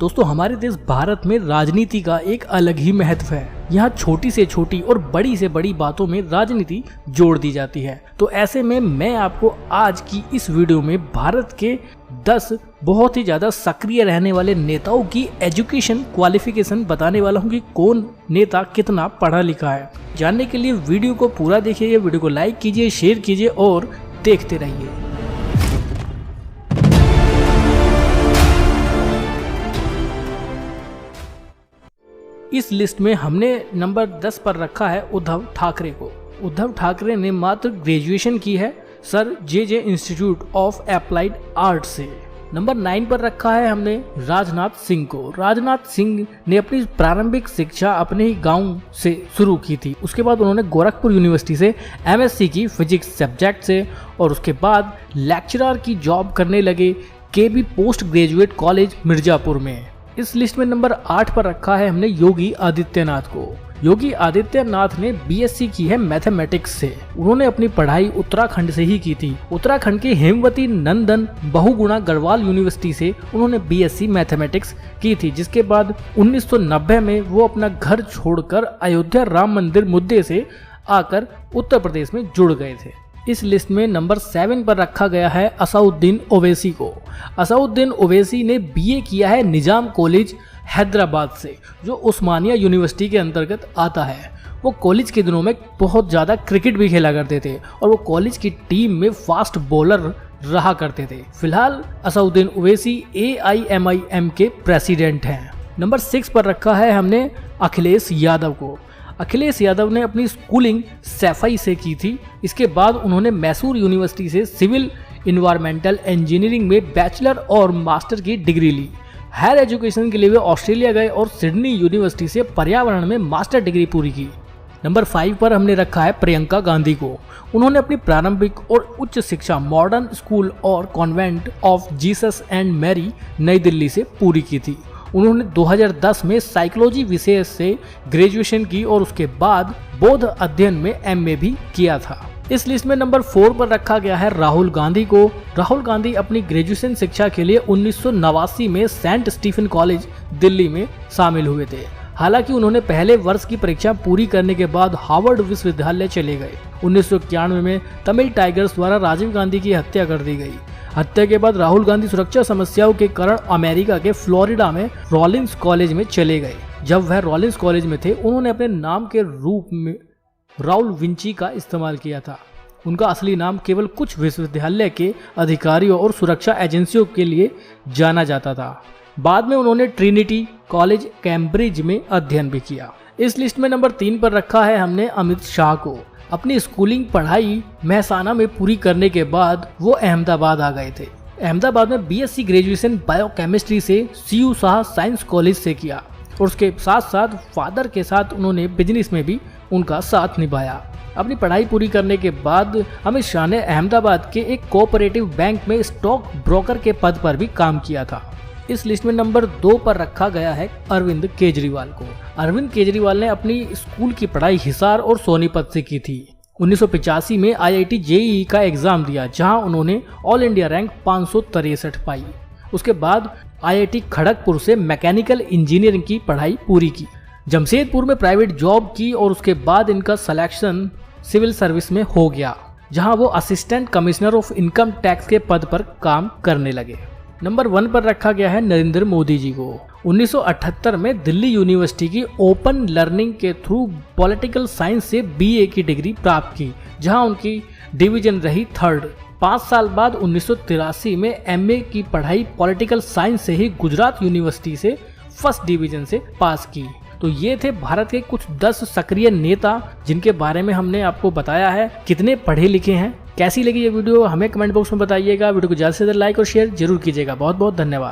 दोस्तों हमारे देश भारत में राजनीति का एक अलग ही महत्व है। यहाँ छोटी से छोटी और बड़ी से बड़ी बातों में राजनीति जोड़ दी जाती है। तो ऐसे में मैं आपको आज की इस वीडियो में भारत के 10 बहुत ही ज्यादा सक्रिय रहने वाले नेताओं की एजुकेशन क्वालिफिकेशन बताने वाला हूँ कि कौन नेता कितना पढ़ा लिखा है। जानने के लिए वीडियो को पूरा देखिए, वीडियो को लाइक कीजिए, शेयर कीजिए और देखते रहिए। इस लिस्ट में हमने नंबर 10 पर रखा है उद्धव ठाकरे को। उद्धव ठाकरे ने मात्र ग्रेजुएशन की है sir J institute of applied art से। नंबर 9 पर रखा है हमने राजनाथ सिंह को। राजनाथ सिंह ने अपनी प्रारंभिक शिक्षा अपने ही गांव से शुरू की थी। उसके बाद उन्होंने गोरखपुर यूनिवर्सिटी से एमएससी की फिजिक्स सब्जेक्ट से और उसके बाद लेक्चरर की जॉब करने लगे केबी पोस्ट ग्रेजुएट कॉलेज मिर्जापुर में। इस लिस्ट में नंबर 8 पर रखा है हमने योगी आदित्यनाथ को। योगी आदित्यनाथ ने बीएससी की है मैथमेटिक्स से। उन्होंने अपनी पढ़ाई उत्तराखंड से ही की थी। उत्तराखंड के हेमवती नंदन बहुगुणा गढ़वाल यूनिवर्सिटी से उन्होंने बीएससी मैथमेटिक्स की थी, जिसके बाद 1990 में वो अपना घर छोड़कर अयोध्या राम मंदिर मुद्दे से आकर उत्तर प्रदेश में जुड़ गए थे। इस लिस्ट में नंबर 7 पर रखा गया है असउद्दीन ओवैसी को। असउद्दीन ओवैसी ने बीए किया है निजाम कॉलेज हैदराबाद से, जो उस्मानिया यूनिवर्सिटी के अंतर्गत आता है। वो कॉलेज के दिनों में बहुत ज़्यादा क्रिकेट भी खेला करते थे और वो कॉलेज की टीम में फास्ट बॉलर रहा करते थे। फिलहाल असउद्दीन ओवैसी AIMIM के प्रेसिडेंट हैं। नंबर 6 पर रखा है हमने अखिलेश यादव को। अखिलेश यादव ने अपनी स्कूलिंग सैफई से की थी। इसके बाद उन्होंने मैसूर यूनिवर्सिटी से सिविल इन्वायरमेंटल इंजीनियरिंग में बैचलर और मास्टर की डिग्री ली। हायर एजुकेशन के लिए वे ऑस्ट्रेलिया गए और सिडनी यूनिवर्सिटी से पर्यावरण में मास्टर डिग्री पूरी की। नंबर 5 पर हमने रखा है प्रियंका गांधी को। उन्होंने अपनी प्रारंभिक और उच्च शिक्षा मॉडर्न स्कूल और convent of Jesus and Mary New Delhi से पूरी की थी। उन्होंने 2010 में साइकोलॉजी विषय से ग्रेजुएशन की और उसके बाद बौद्ध अध्ययन में MA भी किया था। इस लिस्ट में नंबर 4 पर रखा गया है राहुल गांधी को। राहुल गांधी अपनी ग्रेजुएशन शिक्षा के लिए 1989 में सेंट स्टीफन कॉलेज दिल्ली में शामिल हुए थे। हालांकि उन्होंने पहले वर्ष की परीक्षा पूरी करने के बाद हार्वर्ड विश्वविद्यालय चले गए। 1991 में तमिल टाइगर्स द्वारा राजीव गांधी की हत्या कर दी गई। हत्या के बाद राहुल गांधी सुरक्षा समस्याओं के कारण अमेरिका के फ्लोरिडा में रॉलिंस कॉलेज में चले गए। जब वह रॉलिंस कॉलेज में थे, उन्होंने अपने नाम के रूप में राउल विंची का इस्तेमाल किया था। उनका असली नाम केवल कुछ विश्वविद्यालय के अधिकारियों और सुरक्षा एजेंसियों के लिए जाना जाता था। बाद में उन्होंने ट्रिनिटी कॉलेज कैम्ब्रिज में अध्ययन भी किया। इस लिस्ट में नंबर 3 पर रखा है हमने अमित शाह को। अपनी स्कूलिंग पढ़ाई मेहसाना में पूरी करने के बाद वो अहमदाबाद आ गए थे। अहमदाबाद में बीएससी ग्रेजुएशन बायोकेमिस्ट्री से CU शाह साइंस कॉलेज से किया और उसके साथ साथ फादर के साथ उन्होंने बिजनेस में भी उनका साथ निभाया। अपनी पढ़ाई पूरी करने के बाद अमित शाह ने अहमदाबाद के एक कोऑपरेटिव बैंक में स्टॉक ब्रोकर के पद पर भी काम किया था। इस लिस्ट में नंबर 2 पर रखा गया है अरविंद केजरीवाल को। अरविंद केजरीवाल ने अपनी स्कूल की पढ़ाई हिसार और सोनीपत से की थी। 1985 में IIT JEE का एग्जाम दिया, जहां उन्होंने ऑल इंडिया रैंक 563 पाई। उसके बाद IIT खड़गपुर से मैकेनिकल इंजीनियरिंग की पढ़ाई पूरी की। जमशेदपुर में प्राइवेट जॉब की और उसके बाद इनका सिलेक्शन सिविल सर्विस में हो गया, जहां वो assistant commissioner of income tax के पद पर काम करने लगे। नंबर 1 पर रखा गया है नरेंद्र मोदी जी को। 1978 में दिल्ली यूनिवर्सिटी की ओपन लर्निंग के थ्रू पॉलिटिकल साइंस से BA की डिग्री प्राप्त की, जहां उनकी डिवीजन रही 3rd। 5 साल बाद 1983 में MA की पढ़ाई पॉलिटिकल साइंस से ही गुजरात यूनिवर्सिटी से 1st डिवीजन से पास की। तो ये थे भारत के कुछ 10 सक्रिय नेता जिनके बारे में हमने आपको बताया है कितने पढ़े लिखे हैं। कैसी लगी ये वीडियो हमें कमेंट बॉक्स में बताइएगा। वीडियो को ज़्यादा से ज़्यादा लाइक और शेयर जरूर कीजिएगा। बहुत बहुत धन्यवाद।